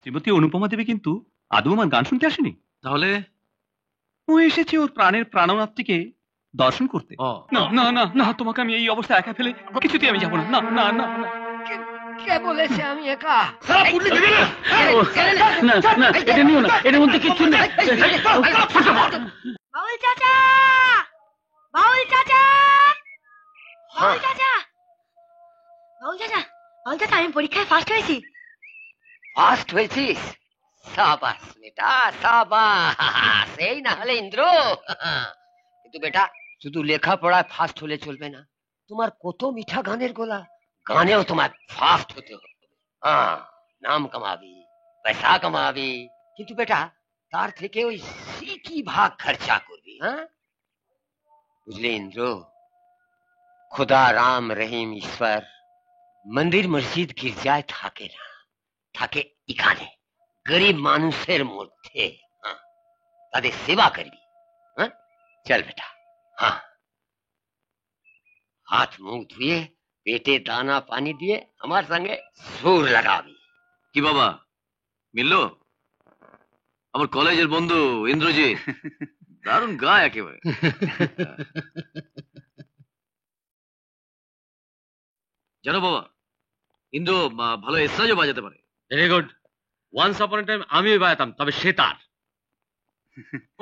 শ্রীমতী অনুপমা দেবী কিন্তু আদৌ আমার গান শুনতে আসেনি। তাহলে ও এসেছে ওর প্রাণের প্রাণনাথটিকে দর্শন করতে। না না না না, তোমাকে আমি এই অবস্থা একা ফেলে কিছুতেই আমি যাবো না। না না না না। কে বলেছে আমি একা? না না, এটা নিও না, এর মধ্যে কিছু নেই। বাউল চাচা, বাউল চাচা, বাউল চাচা, বাউল চাচা, বাউল চাচা, আমি পরীক্ষায় ফার্স্ট হয়েছি। ফার্স্ট হয়েছিস? সাবাস বেটা, সাবাস। এই না হলে ইন্দ্র। কিন্তু বেটা, শুধু লেখাপড়ায় ফার্স্ট হলে চলবে না, তোমার কত মিঠা গানের গোলা, গানেও তোমার ফার্স্ট হতে হবে। নাম কামাবি, পয়সা কামাবি, কিন্তু বেটা তার থেকে ওই সিকি ভাগ খরচা করবি। হ্যাঁ, বুঝলে ইন্দ্র, खुदा राम रहीम ईश्वर मंदिर मस्जिद गिरजाয় থাকে না, থাকে এখানে গরিব মানুষের মধ্যে। তাদের সেবা করবি। হ্যাঁ, চল বেটা। হ্যাঁ, হাত মুখ ধুয়ে পেটে দানা পানি দিয়ে আমার সঙ্গে সুর লাগাবি। কি বাবা, মিললো? আমার কলেজের বন্ধু ইন্দ্রজিৎ দারুণ গায় একেবারে। জানো বাবা, ইন্দ্র ভালো এসরাজও বাজাতে পারে। Very good. ওয়ান্স আপন এ টাইম আমি বাজাতাম, তবে সে তার।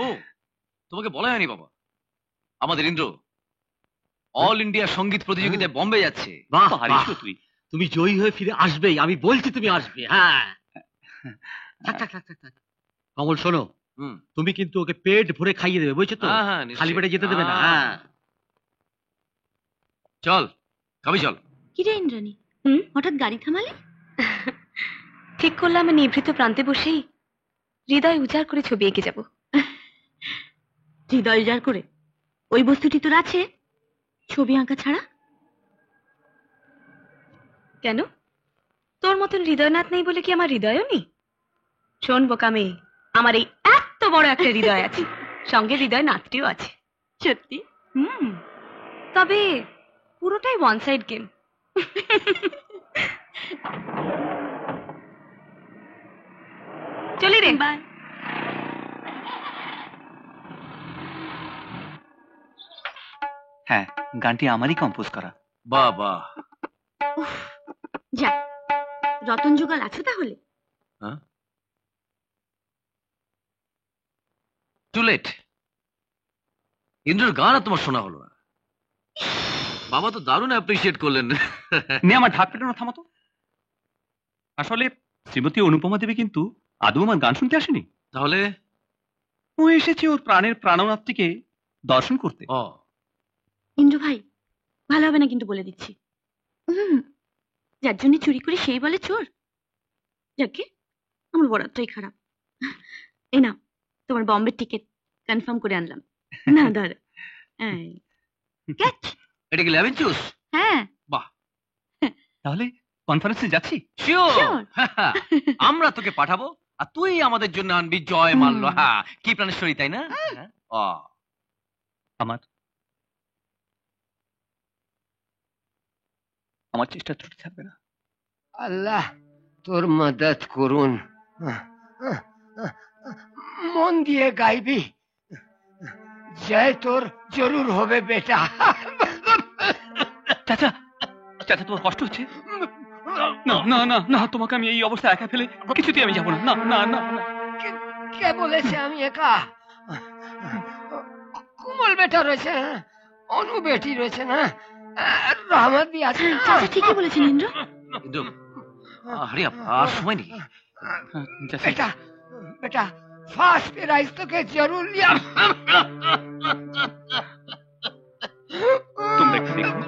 ও, তোমাকে বলা হয়নি বাবা, আমাদের ইন্দ্র অল ইন্ডিয়া সঙ্গীত প্রতিযোগিতায় বম্বে যাচ্ছে। বাহ, তুই তুমি জয়ী হয়ে ফিরে আসবেই, আমি বলছি তুমি আসবে। হ্যাঁ, কমল শোনো, তুমি কিন্তু ওকে পেট ভরে খাইয়ে দেবে, বুঝছো তো? খালি পেটে যেতে দেবে না। হ্যাঁ, চল কবি চল। কি রে ইন্দ্রাণী, হঠাৎ গাড়ি থামালে? ঠিক করলাম আমি নিভৃত প্রান্তে বসেই হৃদয় উজাড় করে ছবি এঁকে যাব। হৃদয় উজাড় করে? ওই বস্তুটি তোর আছে, ছবি আঁকা ছাড়া? কেন, তোর মতন হৃদয়নাথ নেই বলে কি আমার হৃদয়ও নেই? শোন বোকা মেয়ে, আমার এই এত বড় একটা হৃদয় আছে, সঙ্গে হৃদয় নাথটিও আছে। সত্যি? তবে পুরোটাই ওয়ান সাইড গেম। চলি রে, বাই। হ্যাঁ, গানটি আমারই কম্পোজ করা। বাহ বাহ। যা, রতন যুগল আছো তাহলে? Two late. ইন্দ্রর গান আর তোমার শোনা হলো না। বাবা তো দারুণ অ্যাপ্রিশিয়েট করলেন। নে আমার ঢাক পেটানো থামাতো। আসলে শ্রীমতী অনুপমা দেবী কিন্তু আদৌ আমার গান শুনতে আসেনি। তাহলে ও এসেছে ওর প্রাণের প্রাণনাথটিকে দর্শন করতে। ইন্দ্র ভাই, ভালো হবে না কিন্তু বলে দিচ্ছি। যার জন্য চুরি করে সেই বলে চোর। যাকে আমার বরাতটাই খারাপ। এই না, তোমার বম্বের টিকিট কনফার্ম করে আনলাম। না ধর, এটা কি লেমন জুস? হ্যাঁ। বাহ, তাহলে কনফারেন্সে যাচ্ছি। শিওর। আমরা তোকে পাঠাবো আর তুই আমাদের জন্য আনবি জয় মাল্য। হ্যাঁ, কি প্রাণেশ্বরী, তাই না? আমার চেষ্টা ত্রুটি থাকবে না। আল্লাহ তোর মদত করুন। মন দিয়ে গাইবি, জয় তোর জরুর হবে বেটা। চাচা, চাচা তোমার কষ্ট হচ্ছে? না না না না, তোমাকে আমি এই অবস্থা একা ফেলে কিছুতেই আমি যাবো না। না না না না। কে বলেছে আমি একা? কুমল বেটা রয়েছে, অনু বেটি রয়েছে, না রহমতি আছে। চাচা ঠিকই বলেছেন ইন্দ্র। ইন্দ্র, আরে আর সময় নেই। বেটা বেটা, ফার্স্ট প্রাইজ তোকে জরুর লিয়া। তোমরা একটু দেখো।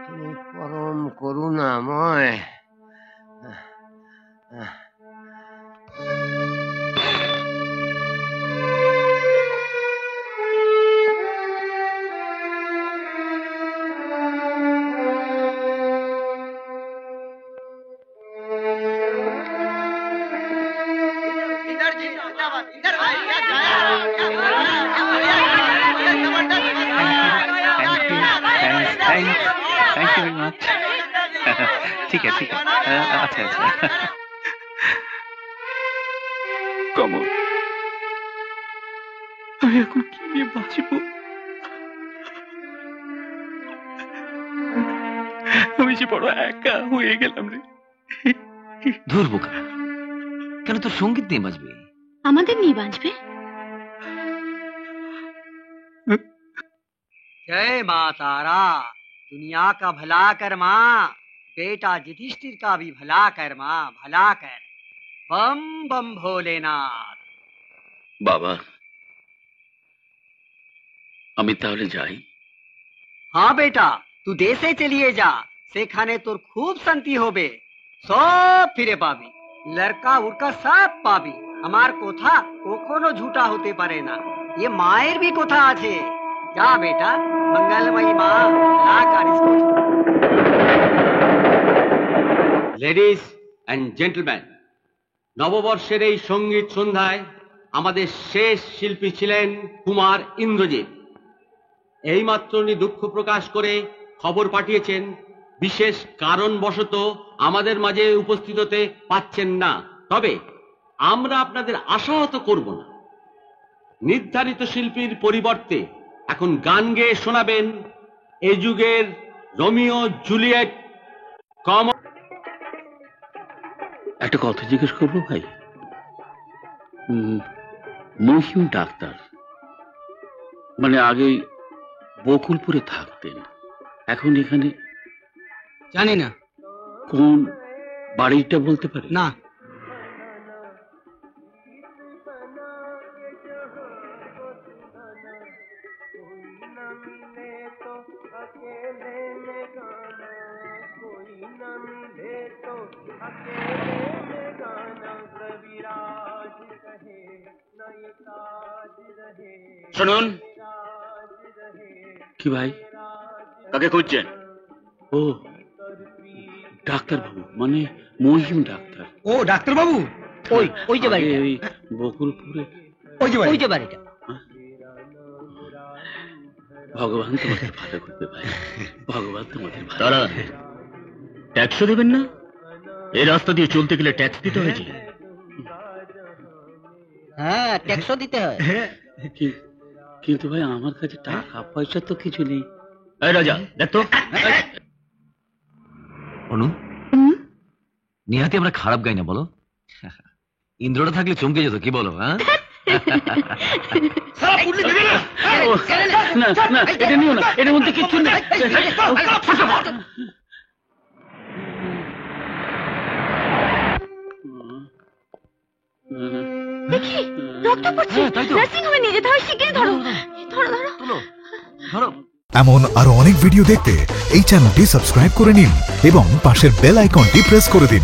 তুমি পরম করুণাময়। Thank you very much. ঠিক আছে ঠিক আছে, আচ্ছা আচ্ছা। কমল, আমি এখন কি নিয়ে বাঁচব? আমি যে বড় একা হয়ে গেলাম রে। ধুর বোকা, কেন তোর সঙ্গীত নিয়ে বাজবে? আমাদের নিয়ে বাঁচবে। जय माँ तारा, दुनिया का भला कर माँ, बेटा युधिष्ठिर का भी भला कर माँ, भला कर। बम बम भोलेनाथ। বাবা, আমি তাহলে যাই? हाँ बेटा, तू देशे चलिए जा, सेखाने तोर खूब शांति होबे, सब फिरे पाबी, लड़का उड़का सब पाबी। हमार कोथा कखनो झूठा होते पारे ना, ये माয়ের भी कोथा आछे। जा बेटा, मंगलमयी माँ भला कर इसको। লেডিস অ্যান্ড জেন্টলম্যান, নববর্ষের এই সঙ্গীত সন্ধ্যায় আমাদের শেষ শিল্পী ছিলেন কুমার ইন্দ্রজিৎ। এইমাত্র উনি দুঃখ প্রকাশ করে খবর পাঠিয়েছেন বিশেষ কারণবশত আমাদের মাঝে উপস্থিত হতে পাচ্ছেন না। তবে আমরা আপনাদের আশাহত করব না। নির্ধারিত শিল্পীর পরিবর্তে এখন গান গেয়ে শোনাবেন এই যুগের রোমিও জুলিয়েট কমল। একটা কথা জিজ্ঞেস করবো ভাই? মহিম ডাক্তার মানে আগে বকুলপুরে থাকতেন, এখন এখানে জানি না, কোন বাড়িটা বলতে পারে না। শুনুন। কি ভাই, কাকে খুঁজছেন? ও ডাক্তার বাবু, মানে মহিম ডাক্তার। ও ডাক্তার বাবু, ওই ওই যে বাড়ি, ওই বকুলপুরে ওই যে বাড়িটা। ভগবান তোমাদের ভালো করবে ভাই, ভগবান তোমাদের ভালো। তারা ট্যাক্সও দেবেন না? এই রাস্তা দিয়ে চলতে গেলে ট্যাক্স দিতে হয় যে। হ্যাঁ, ট্যাক্সও দিতে হয়। কিন্তু ভাই আমার কাছে টাকা পয়সা তো কিছু নেই। এই রাজা, দেখ তো। অনু, নিহাতি আমরা খারাপ গাই না বলো? ইন্দ্রটা থাকলে চমকে যেত, কি বলো? হ্যাঁ, না না, এটা নিও না, এটার মধ্যে কিচ্ছু নেই। দেখি রক্ত পড়ছে। নার্সিং হোমে নিয়ে যেতে হয়, শিগগিরই ধরো ধরো ধরো তুলো, ধরো। এমন আরো অনেক ভিডিও দেখতে এই চ্যানেলটি সাবস্ক্রাইব করে নিন এবং পাশের বেল আইকনটি প্রেস করে দিন।